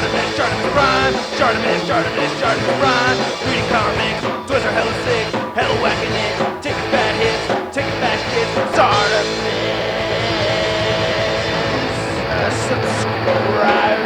ShartimusPrime, ShartimusPrime. Reading comics, toys are hella sick, hella whacking it. Taking bad hits, taking back hits. Subscribe.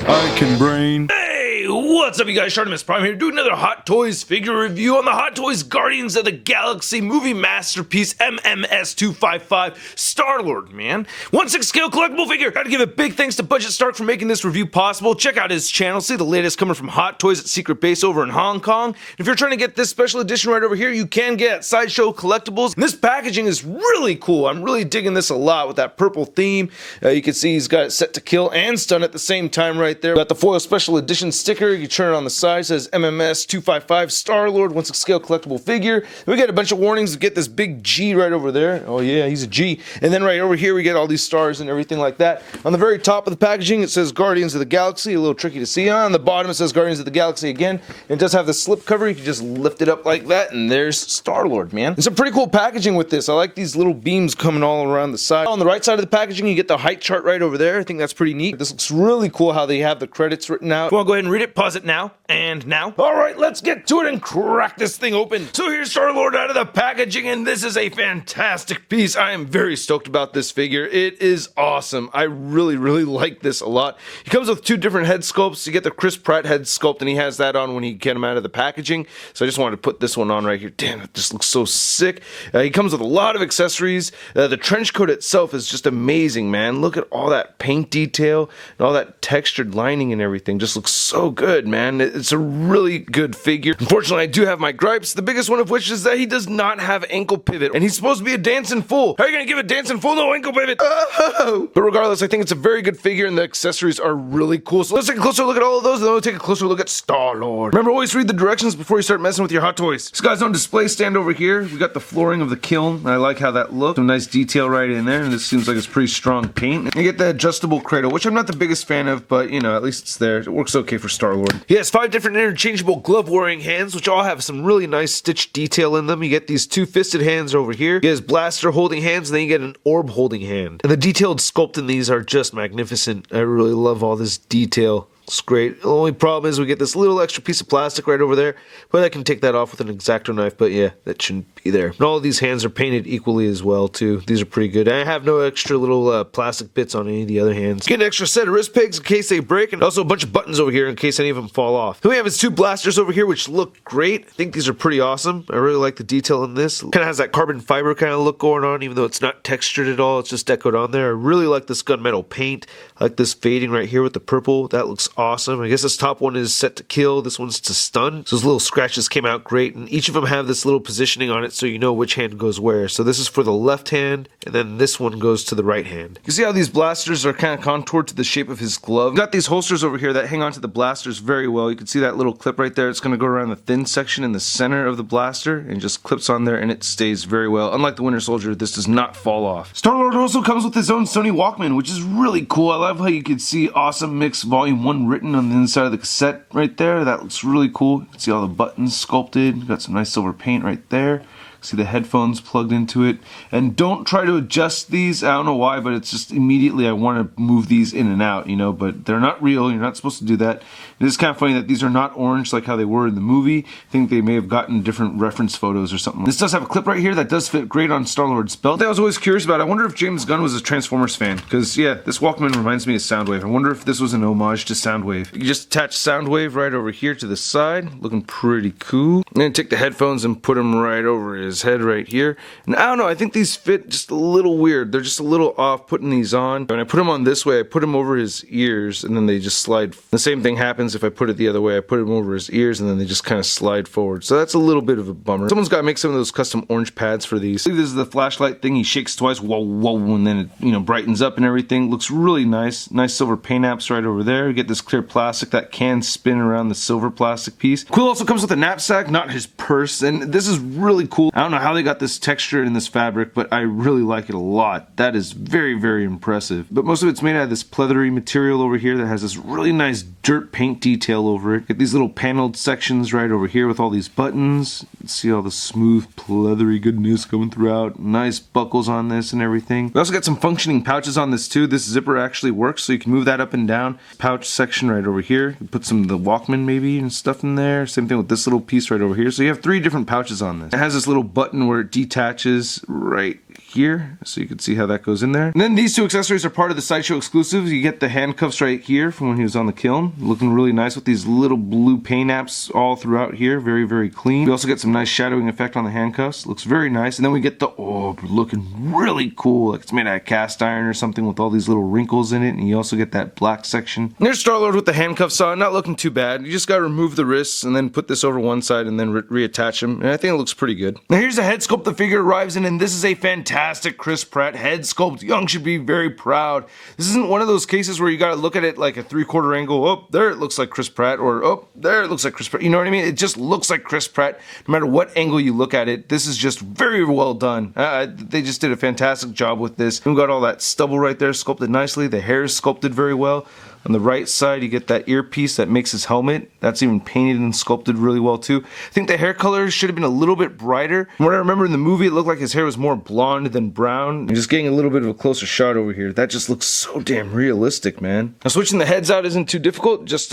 I can brain. Hey, what's up you guys, ShartimusPrime here, doing another Hot Toys figure review on the Hot Toys Guardians of the Galaxy movie masterpiece MMS255 Star-Lord, man. 1/6 scale collectible figure. Gotta give a big thanks to Budget Stark for making this review possible. Check out his channel, see the latest coming from Hot Toys at Secret Base over in Hong Kong. If you're trying to get this special edition right over here, you can get Sideshow Collectibles. And this packaging is really cool. I'm really digging this a lot with that purple theme. You can see he's got it set to kill and stun at the same time right there. Got the foil special edition sticker. You turn it on the side, it says MMS255 Star-Lord 1/6 scale collectible figure. We get a bunch of warnings to get this big G right over there. Oh yeah, he's a G. And then right over here we get all these stars and everything like that. On the very top of the packaging it says Guardians of the Galaxy, a little tricky to see. On the bottom it says Guardians of the Galaxy again. It does have the slip cover. You can just lift it up like that and there's Star-Lord, man. It's a pretty cool packaging with this. I like these little beams coming all around the side. On the right side of the packaging you get the height chart right over there. I think that's pretty neat. This looks really cool how they have the credits written out. Well, go ahead and read it. Pause it now. And now. Alright, let's get to it and crack this thing open. So here's Star-Lord out of the packaging, and this is a fantastic piece. I am very stoked about this figure. It is awesome. I really like this a lot. He comes with two different head sculpts. You get the Chris Pratt head sculpt, and he has that on when you get him out of the packaging. So I just wanted to put this one on right here. Damn, it just looks so sick. He comes with a lot of accessories. The trench coat itself is just amazing, man. Look at all that paint detail and all that textured lining and everything. Just looks so good, man. It's a really good figure. Unfortunately, I do have my gripes, the biggest one of which is that he does not have ankle pivot, and he's supposed to be a dancing fool. How are you gonna give a dancing fool no ankle pivot? Oh! But regardless, I think it's a very good figure, and the accessories are really cool. So let's take a closer look at all of those, and then we'll take a closer look at Star-Lord. Remember, always read the directions before you start messing with your Hot Toys. This guy's on display stand over here. We got the flooring of the kiln. I like how that looks. Some nice detail right in there, and this seems like it's pretty strong paint. And you get the adjustable cradle, which I'm not the biggest fan of, but you know, at least it's there. It works okay for Star-Lord. He has 5 different interchangeable glove-wearing hands, which all have some really nice stitch detail in them. You get these 2-fisted hands over here. You get his blaster holding hands, and then you get an orb holding hand. And the detailed sculpt in these are just magnificent. I really love all this detail. It's great. The only problem is we get this little extra piece of plastic right over there, but I can take that off with an X-Acto knife, but yeah, that shouldn't be there. And all of these hands are painted equally as well, too. These are pretty good. I have no extra little plastic bits on any of the other hands. Get an extra set of wrist pegs in case they break, and also a bunch of buttons over here in case any of them fall off. Then we have his 2 blasters over here, which look great. I think these are pretty awesome. I really like the detail in this. Kind of has that carbon fiber kind of look going on, even though it's not textured at all. It's just decoed on there. I really like this gunmetal paint. I like this fading right here with the purple. That looks awesome. I guess this top one is set to kill, this one's to stun. So those little scratches came out great, and each of them have this little positioning on it so you know which hand goes where. So this is for the left hand, and then this one goes to the right hand. You can see how these blasters are kind of contoured to the shape of his glove. We've got these holsters over here that hang onto the blasters very well. You can see that little clip right there. It's going to go around the thin section in the center of the blaster, and just clips on there, and it stays very well. Unlike the Winter Soldier, this does not fall off. Star-Lord also comes with his own Sony Walkman, which is really cool. I love how you can see Awesome Mix Volume 1 written on the inside of the cassette right there. That looks really cool. You can see all the buttons sculpted. Got some nice silver paint right there. See the headphones plugged into it. And don't try to adjust these. I don't know why, but it's just immediately I want to move these in and out, you know, but they're not real. You're not supposed to do that. It is kind of funny that these are not orange like how they were in the movie. I think they may have gotten different reference photos or something. This does have a clip right here that does fit great on Star-Lord's belt. I was always curious about. I wonder if James Gunn was a Transformers fan, because yeah, this Walkman reminds me of Soundwave. I wonder if this was an homage to Soundwave. You just attach Soundwave right over here to the side, looking pretty cool. And then take the headphones and put them right over his head right here. And I don't know, I think these fit just a little weird. They're just a little off putting these on. When I put them on this way, I put them over his ears, and then they just slide. The same thing happens if I put it the other way. I put them over his ears, and then they just kind of slide forward. So that's a little bit of a bummer. Someone's got to make some of those custom orange pads for these. This is the flashlight thing. He shakes twice, whoa, whoa, and then it, you know, brightens up and everything. Looks really nice. Nice silver paint apps right over there. You get this clear plastic that can spin around the silver plastic piece. Quill also comes with a knapsack, not his purse, and this is really cool. I I don't know how they got this texture in this fabric, but I really like it a lot. That is very, very impressive. But most of it's made out of this pleathery material over here that has this really nice dirt paint detail over it. Get these little paneled sections right over here with all these buttons. See all the smooth pleathery goodness coming throughout. Nice buckles on this and everything. We also got some functioning pouches on this too. This zipper actually works, so you can move that up and down. Pouch section right over here. You put some of the Walkman maybe and stuff in there. Same thing with this little piece right over here. So you have 3 different pouches on this. It has this little button where it detaches right here, so you can see how that goes in there. And then these 2 accessories are part of the Sideshow exclusives. You get the handcuffs right here from when he was on the kiln, looking really nice with these little blue paint apps all throughout here, very, very clean. We also get some nice shadowing effect on the handcuffs, looks very nice. And then we get the orb, looking really cool, like it's made out of cast iron or something with all these little wrinkles in it. And you also get that black section. And there's Star-Lord with the handcuffs on, not looking too bad. You just gotta remove the wrists and then put this over one side and then reattach them, and I think it looks pretty good. Now here's the head sculpt the figure arrives in, and this is a fantastic Chris Pratt head sculpt. Young should be very proud. This isn't one of those cases where you gotta look at it like a 3/4 angle. Oh, there it looks like Chris Pratt, or oh, there it looks like Chris Pratt. You know what I mean? It just looks like Chris Pratt no matter what angle you look at it. This is just very well done. They just did a fantastic job with this. We've got all that stubble right there sculpted nicely. The hair is sculpted very well. On the right side, you get that earpiece that makes his helmet. That's even painted and sculpted really well too. I think the hair color should have been a little bit brighter. From what I remember in the movie, it looked like his hair was more blonde than brown. I'm just getting a little bit of a closer shot over here. That just looks so damn realistic, man. Now switching the heads out isn't too difficult. Just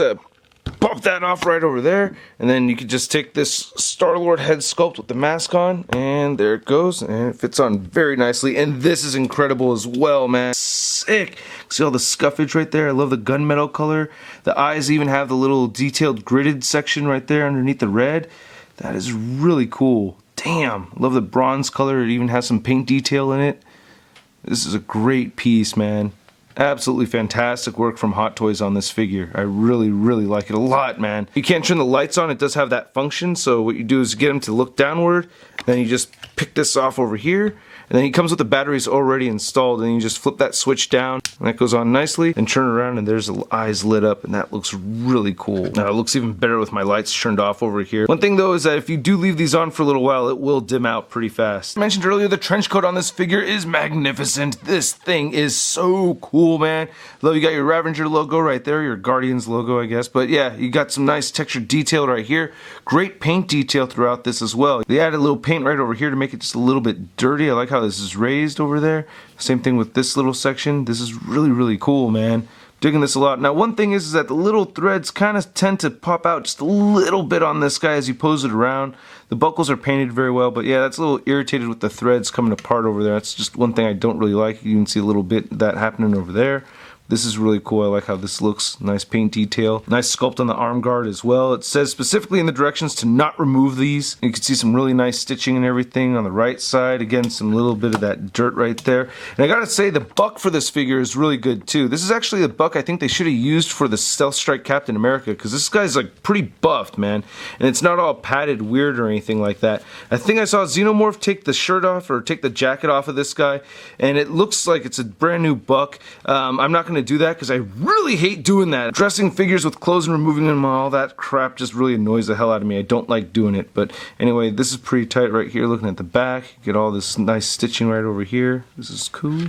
pop that off right over there, and then you could just take this Star-Lord head sculpt with the mask on, and there it goes, and it fits on very nicely. And this is incredible as well, man. Sick. See all the scuffage right there? I love the gunmetal color. The eyes even have the little detailed gridded section right there underneath the red. That is really cool. Damn, love the bronze color. It even has some paint detail in it. This is a great piece, man. Absolutely fantastic work from Hot Toys on this figure. I really, really like it a lot, man. You can't turn the lights on. It does have that function, so what you do is get him to look downward, then you just pick this off over here, and then he comes with the batteries already installed, and you just flip that switch down, and that goes on nicely, and turn around, and there's the eyes lit up, and that looks really cool. Now, it looks even better with my lights turned off over here. One thing, though, is that if you do leave these on for a little while, it will dim out pretty fast. I mentioned earlier, the trench coat on this figure is magnificent. This thing is so cool, man. Though you got your Ravager logo right there, your Guardians logo, I guess, but yeah, you got some nice textured detail right here. Great paint detail throughout this as well. They added a little paint right over here to make it just a little bit dirty. I like how this is raised over there. Same thing with this little section. This is really, really cool, man. Digging this a lot. Now, one thing is that the little threads kind of tend to pop out just a little bit on this guy as you pose it around. The buckles are painted very well, but yeah, that's a little irritated with the threads coming apart over there. That's just one thing I don't really like. You can see a little bit of that happening over there. This is really cool. I like how this looks. Nice paint detail. Nice sculpt on the arm guard as well. It says specifically in the directions to not remove these. You can see some really nice stitching and everything on the right side. Again, some little bit of that dirt right there. And I gotta say, the buck for this figure is really good too. This is actually the buck I think they should have used for the Stealth Strike Captain America, because this guy's like pretty buffed, man. And it's not all padded weird or anything like that. I think I saw Xenomorph take the shirt off or take the jacket off of this guy, and it looks like it's a brand new buck. I'm not gonna do that because I really hate doing that. Dressing figures with clothes and removing them and all that crap just really annoys the hell out of me. I don't like doing it. But anyway, this is pretty tight right here. Looking at the back, get all this nice stitching right over here. This is cool.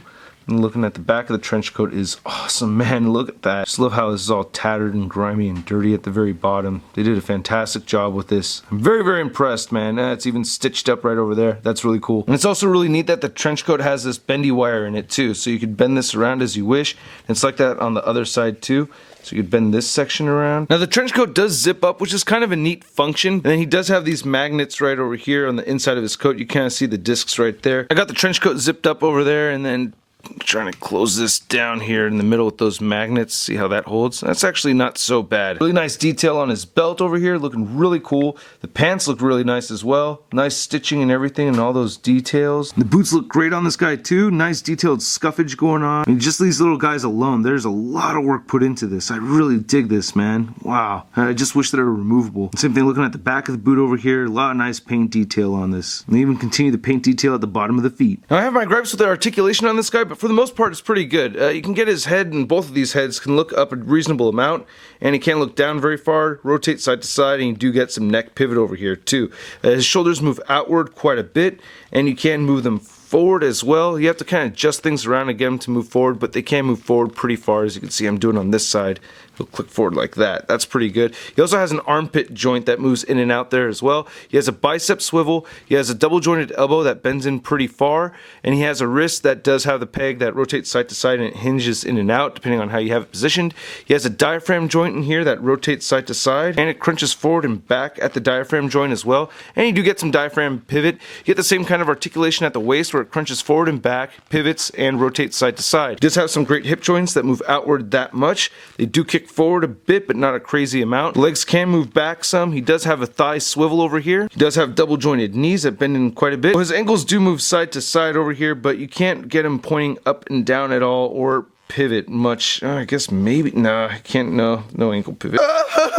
And looking at the back of the trench coat is awesome, man. Look at that. Just love how this is all tattered and grimy and dirty at the very bottom. They did a fantastic job with this. I'm very, very impressed, man. It's even stitched up right over there. That's really cool. And it's also really neat that the trench coat has this bendy wire in it too, so you could bend this around as you wish. And it's like that on the other side too. So you could bend this section around. Now the trench coat does zip up, which is kind of a neat function. And then he does have these magnets right over here on the inside of his coat. You kind of see the discs right there. I got the trench coat zipped up over there, and then trying to close this down here in the middle with those magnets. See how that holds? That's actually not so bad. Really nice detail on his belt over here, looking really cool. The pants look really nice as well. Nice stitching and everything and all those details. The boots look great on this guy too. Nice detailed scuffage going on. I mean, just these little guys alone, there's a lot of work put into this. I really dig this, man. Wow. I just wish that they were removable. Same thing looking at the back of the boot over here. A lot of nice paint detail on this. And they even continue the paint detail at the bottom of the feet. Now I have my gripes with the articulation on this guy, but for the most part, it's pretty good. You can get his head, and both of these heads can look up a reasonable amount, and he can't look down very far, rotate side to side, and you do get some neck pivot over here too. His shoulders move outward quite a bit, and you can move them forward as well. You have to kind of adjust things around and get them to move forward, but they can move forward pretty far, as you can see I'm doing on this side. He'll click forward like that. That's pretty good. He also has an armpit joint that moves in and out there as well. He has a bicep swivel. He has a double jointed elbow that bends in pretty far, and he has a wrist that does have the peg that rotates side to side and it hinges in and out depending on how you have it positioned. He has a diaphragm joint in here that rotates side to side, and it crunches forward and back at the diaphragm joint as well. And you do get some diaphragm pivot. You get the same kind of articulation at the waist where it crunches forward and back, pivots, and rotates side to side. It does have some great hip joints that move outward that much. They do kick forward a bit, but not a crazy amount. The legs can move back some. He does have a thigh swivel over here. He does have double jointed knees that bend in quite a bit. His ankles do move side to side over here, but you can't get him pointing up and down at all or pivot much. I guess maybe. Nah, I can't. No ankle pivot.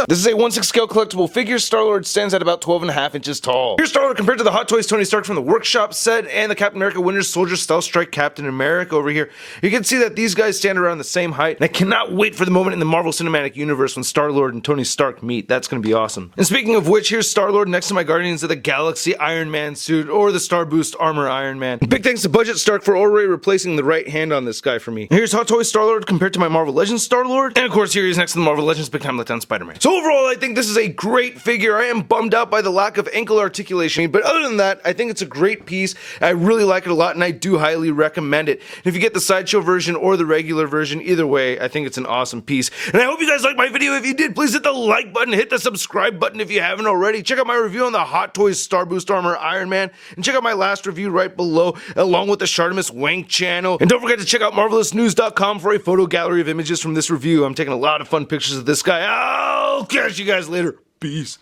This is a 1/6 scale collectible figure. Star-Lord stands at about 12.5 inches tall. Here's Star-Lord compared to the Hot Toys Tony Stark from the Workshop set and the Captain America Winter Soldier Stealth Strike Captain America over here. You can see that these guys stand around the same height, and I cannot wait for the moment in the Marvel Cinematic Universe when Star-Lord and Tony Stark meet. That's going to be awesome. And speaking of which, here's Star-Lord next to my Guardians of the Galaxy Iron Man suit, or the Star Boost Armor Iron Man. Big thanks to Budget Stark for already replacing the right hand on this guy for me. And here's Hot Toys Star-Lord compared to my Marvel Legends Star-Lord, and of course here he is next to the Marvel Legends Big Time Letdown Spider-Man. So overall, I think this is a great figure. I am bummed out by the lack of ankle articulation, but other than that, I think it's a great piece. I really like it a lot, and I do highly recommend it. And if you get the Sideshow version or the regular version, either way, I think it's an awesome piece. And I hope you guys liked my video. If you did, please hit the like button, hit the subscribe button if you haven't already. Check out my review on the Hot Toys Star Boost Armor Iron Man, and check out my last review right below, along with the Shartimus Wank channel. And don't forget to check out MarvelousNews.com for a photo gallery of images from this review. I'm taking a lot of fun pictures of this guy. I'll catch you guys later. Peace.